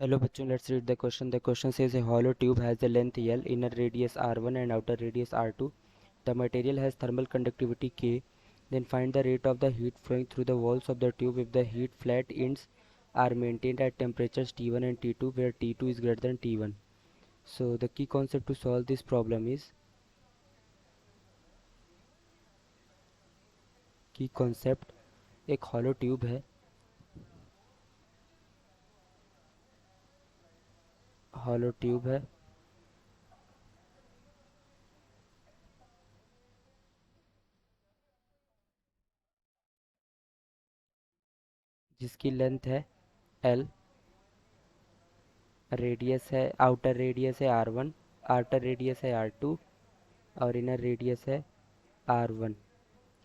Hello bachcho, let's read the question. The question says a hollow tube has the length L, inner radius R1 and outer radius R2. The material has thermal conductivity K. Then find the rate of the heat flowing through the walls of the tube if the heat flat ends are maintained at temperatures T1 and T2 where T2 is greater than T1. So the key concept to solve this problem is एक hollow tube है जिसकी length है L, radius है outer radius है R1, outer radius है R2 और inner radius है R1.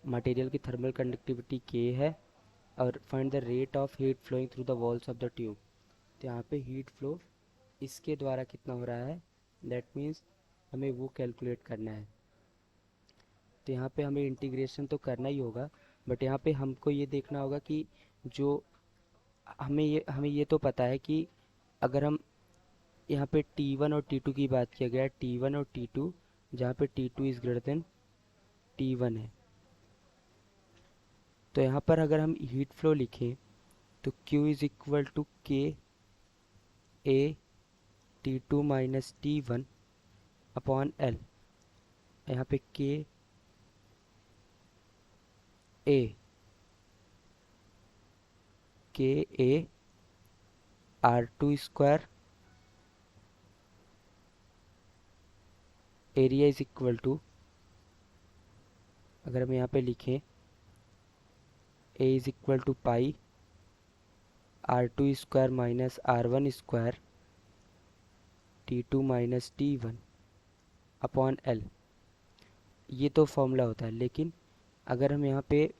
Material की थर्मल कंडक्टिविटी K है और find the rate of heat flowing through the walls of the tube. तो यहाँ पे हीट फ्लो इसके द्वारा कितना हो रहा है, दैट मीन्स हमें वो कैलकुलेट करना है. तो यहाँ पे हमें इंटीग्रेशन तो करना ही होगा, बट यहाँ पे हमको ये देखना होगा कि जो हमें ये तो पता है कि अगर हम यहाँ पे T1 और T2 की बात किया गया है, T1 और T2, जहाँ पे T2 is greater than T1 है. तो यहाँ पर अगर हम हीट फ्लो लिखें तो Q is equal to K A T2 minus T1 upon L. यहाँ पे K A R2 square area is equal to, अगर हम यहाँ पे लिखें A is equal to pi R2 square minus R1 square T2 minus T1 upon L. ये तो formula होता है, लेकिन अगर हम यहाँ पे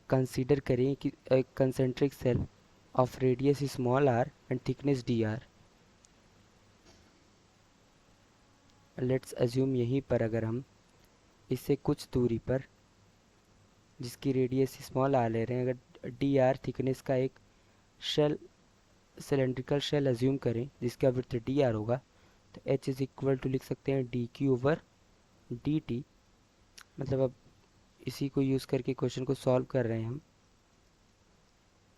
कंसीडर करें कि concentric shell of radius small r and thickness dr, let's assume यहीं पर अगर हम इससे कुछ दूरी पर जिसकी रेडियस स्मॉल r ले रहे हैं, अगर dr थिकनेस का एक शेल सिलेंड्रिकल शेल अज्यूम करें जिसका विड्थ dr होगा, तो h इज इक्वल टू लिख सकते हैं dq ओवर dt. मतलब अब इसी को यूज़ करके क्वेश्चन को सॉल्व कर रहे हैं हम.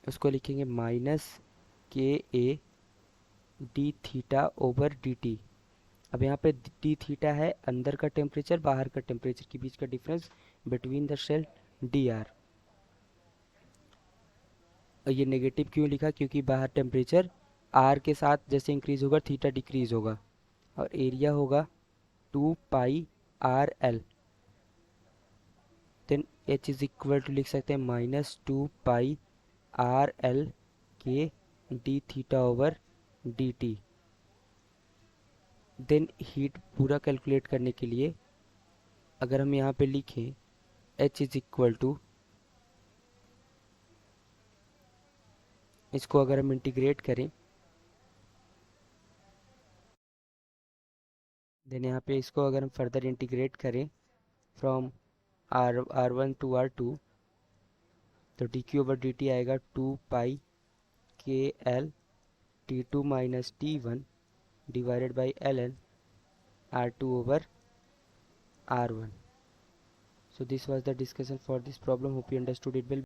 उसको लिखेंगे माइनस के A D theta over D T. अब यहाँ पे डी थीटा है अंदर का टेम्परेचर, बाहर का टेम्परेचर के बीच का difference between the shell D R. ये नेगेटिव क्यों लिखा, क्योंकि बाहर टेम्परेचर आर के साथ जैसे इंक्रीज होगा थीटा डिक्रीज होगा. और एरिया होगा 2 pi R L. Then H is equal to लिख सकते हैं माइनस 2 पाई आर एल के D theta over D T. Then heat पूरा कैलकुलेट करने के लिए अगर हम यहाँ पे लिखें H इज इक्वल टू, इसको अगर हम इंटीग्रेट करें, देन यहाँ पे इसको अगर हम फर्दर इंटीग्रेट करें फ्रॉम R1 टू R2, तो D Q over D T आएगा 2 पाई के L T2 minus T1 divided by ln R2 over R1. So this was the discussion for this problem. Hope you understood it well.